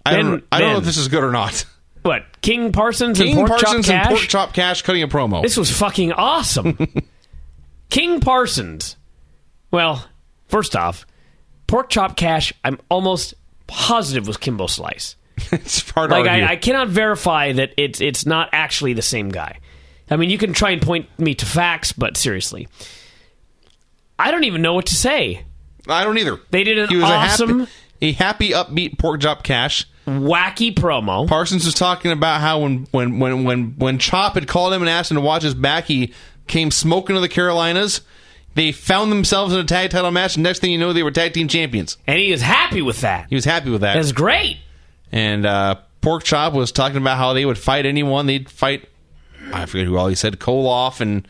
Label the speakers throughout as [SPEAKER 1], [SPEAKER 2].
[SPEAKER 1] I don't know if this is good or not.
[SPEAKER 2] What? King Parsons
[SPEAKER 1] King
[SPEAKER 2] and
[SPEAKER 1] Parsons and
[SPEAKER 2] Porkchop Cash?
[SPEAKER 1] Porkchop Cash cutting a promo.
[SPEAKER 2] This was fucking awesome. King Parsons. Well, first off, Porkchop Cash, I'm almost positive was Kimbo Slice.
[SPEAKER 1] It's hard to argue.
[SPEAKER 2] I cannot verify that it's not actually the same guy. I mean, you can try and point me to facts, but seriously, I don't even know what to say.
[SPEAKER 1] I don't either.
[SPEAKER 2] They did an awesome,
[SPEAKER 1] a happy, upbeat Porkchop Cash,
[SPEAKER 2] wacky promo.
[SPEAKER 1] Parsons was talking about how when Chop had called him and asked him to watch his back, he came smoking to the Carolinas. They found themselves in a tag title match, and next thing you know, they were tag team champions.
[SPEAKER 2] And he was happy with that.
[SPEAKER 1] He was happy with that.
[SPEAKER 2] That's great.
[SPEAKER 1] And Porkchop was talking about how they would fight anyone. They'd fight, I forget who all he said, Koloff and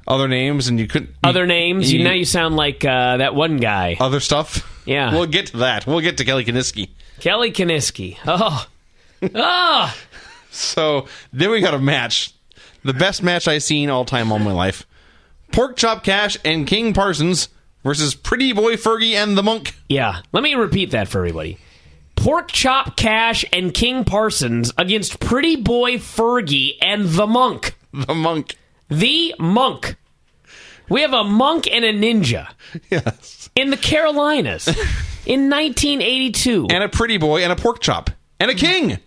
[SPEAKER 1] other names, and you couldn't...
[SPEAKER 2] Other names? Now you sound like that one guy.
[SPEAKER 1] Other stuff?
[SPEAKER 2] Yeah.
[SPEAKER 1] We'll get to that. We'll get to Kelly Kiniski.
[SPEAKER 2] Kelly Kiniski. Oh. Oh.
[SPEAKER 1] So, then we got a match. The best match I've seen all time all my life. Porkchop Cash and King Parsons versus Prettyboy Fergie and the Monk.
[SPEAKER 2] Yeah. Let me repeat that for everybody. Porkchop Cash and King Parsons against Prettyboy Fergie and the Monk.
[SPEAKER 1] The Monk.
[SPEAKER 2] The Monk. We have a monk and a ninja.
[SPEAKER 1] Yes.
[SPEAKER 2] In the Carolinas. In 1982.
[SPEAKER 1] And a pretty boy and a pork chop. And a king.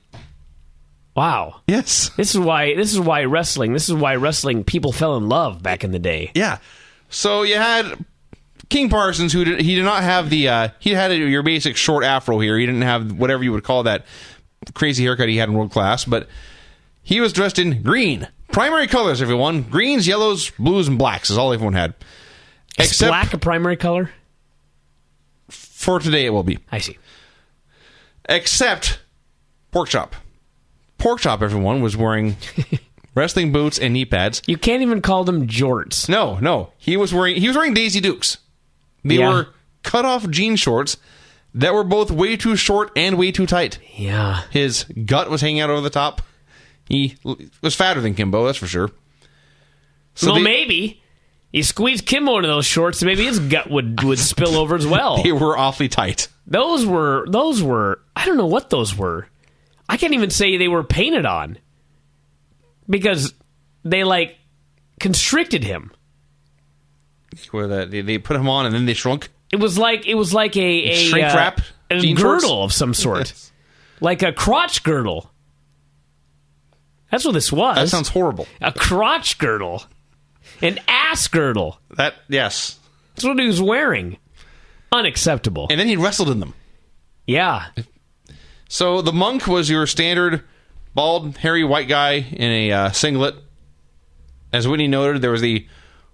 [SPEAKER 2] Wow.
[SPEAKER 1] Yes.
[SPEAKER 2] This is why wrestling people fell in love back in the day.
[SPEAKER 1] Yeah. So you had King Parsons, he did not have the he had your basic short afro here. He didn't have whatever you would call that crazy haircut he had in World Class, but he was dressed in green. Primary colors, everyone. Greens, yellows, blues, and blacks is all everyone had.
[SPEAKER 2] Is black a primary color?
[SPEAKER 1] For today it will be.
[SPEAKER 2] I see.
[SPEAKER 1] Except Porkchop. Porkchop, everyone, was wearing wrestling boots and knee pads.
[SPEAKER 2] You can't even call them jorts.
[SPEAKER 1] No. He was wearing Daisy Dukes. They were cut off jean shorts that were both way too short and way too tight.
[SPEAKER 2] Yeah.
[SPEAKER 1] His gut was hanging out over the top. He was fatter than Kimbo, that's for sure.
[SPEAKER 2] So maybe you squeezed Kimbo into those shorts, maybe his gut would spill over as well.
[SPEAKER 1] They were awfully tight.
[SPEAKER 2] Those were I don't know what those were. I can't even say they were painted on because they constricted him.
[SPEAKER 1] They put him on and then they shrunk.
[SPEAKER 2] It was like a
[SPEAKER 1] shrink wrap,
[SPEAKER 2] a girdle of some sort,
[SPEAKER 1] yes.
[SPEAKER 2] Like a crotch girdle. That's what this was.
[SPEAKER 1] That sounds horrible.
[SPEAKER 2] A crotch girdle, an ass girdle.
[SPEAKER 1] Yes.
[SPEAKER 2] That's what he was wearing. Unacceptable.
[SPEAKER 1] And then he wrestled in them.
[SPEAKER 2] Yeah.
[SPEAKER 1] So the Monk was your standard bald, hairy white guy in a singlet. As Whitney noted, there was the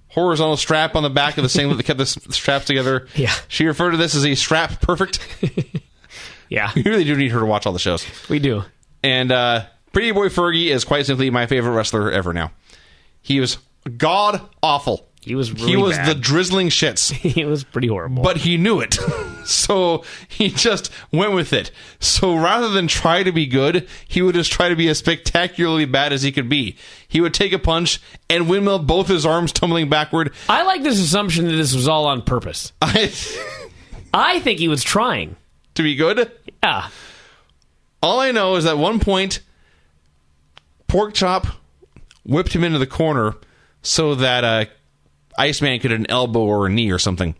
[SPEAKER 1] horizontal strap on the back of the singlet that kept the straps together.
[SPEAKER 2] Yeah.
[SPEAKER 1] She referred to this as a strap perfect.
[SPEAKER 2] Yeah.
[SPEAKER 1] We really do need her to watch all the shows.
[SPEAKER 2] We do.
[SPEAKER 1] And Prettyboy Fergie is quite simply my favorite wrestler ever now. He was god awful.
[SPEAKER 2] He was really bad.
[SPEAKER 1] The drizzling shits.
[SPEAKER 2] He was pretty horrible.
[SPEAKER 1] But he knew it. So he just went with it. So rather than try to be good, he would just try to be as spectacularly bad as he could be. He would take a punch and windmill both his arms tumbling backward.
[SPEAKER 2] I like this assumption that this was all on purpose. I think he was trying.
[SPEAKER 1] To be good?
[SPEAKER 2] Yeah.
[SPEAKER 1] All I know is that at one point, Porkchop whipped him into the corner so that Iceman could hit an elbow or a knee or something.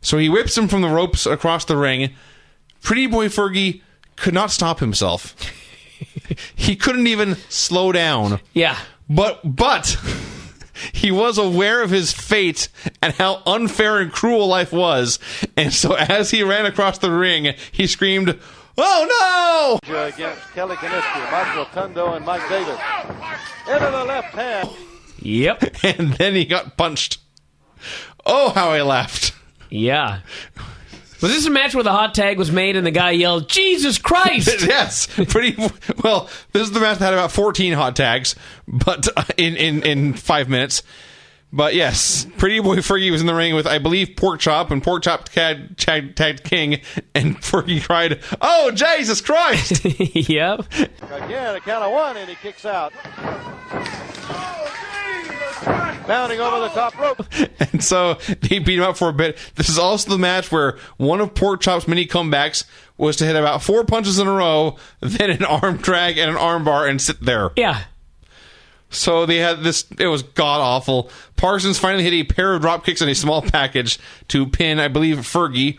[SPEAKER 1] So he whips him from the ropes across the ring. Prettyboy Fergie could not stop himself. He couldn't even slow down.
[SPEAKER 2] Yeah.
[SPEAKER 1] But he was aware of his fate and how unfair and cruel life was. And so as he ran across the ring, he screamed, "Oh no!"
[SPEAKER 3] Against Kelly Kiniski, Mike Rotundo, and Mike Davis. Into the left hand.
[SPEAKER 2] Yep.
[SPEAKER 1] And then he got punched. Oh, how I laughed.
[SPEAKER 2] Yeah. Was this a match where the hot tag was made and the guy yelled, "Jesus Christ!"
[SPEAKER 1] Yes. Pretty well. This is the match that had about 14 hot tags, but in 5 minutes. But yes, Prettyboy Fergie was in the ring with, I believe, Porkchop, and Porkchop tagged King, and Fergie cried, "Oh, Jesus Christ!"
[SPEAKER 2] Yep.
[SPEAKER 3] Again, a count of one, and he kicks out.
[SPEAKER 4] Oh, Jesus Christ!
[SPEAKER 3] Mounting over the top rope.
[SPEAKER 1] And so they beat him up for a bit. This is also the match where one of Porkchop's many comebacks was to hit about 4 punches in a row, then an arm drag and an arm bar and sit there.
[SPEAKER 2] Yeah.
[SPEAKER 1] So they had this, it was god-awful. Parsons finally hit a pair of drop kicks in a small package to pin, I believe, Fergie.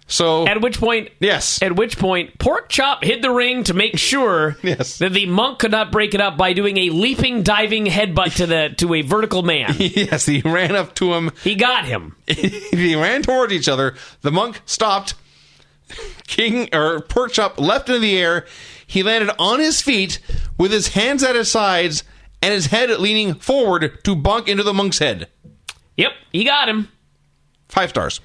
[SPEAKER 1] So
[SPEAKER 2] At which point, Porkchop hit the ring to make sure
[SPEAKER 1] Yes.
[SPEAKER 2] that the Monk could not break it up by doing a leaping, diving headbutt to a vertical man.
[SPEAKER 1] Yes, he ran up to him.
[SPEAKER 2] He got him.
[SPEAKER 1] They ran towards each other. The Monk stopped. Porkchop leapt into the air. He landed on his feet with his hands at his sides and his head leaning forward to bonk into the Monk's head.
[SPEAKER 2] Yep, he got him.
[SPEAKER 1] 5 stars.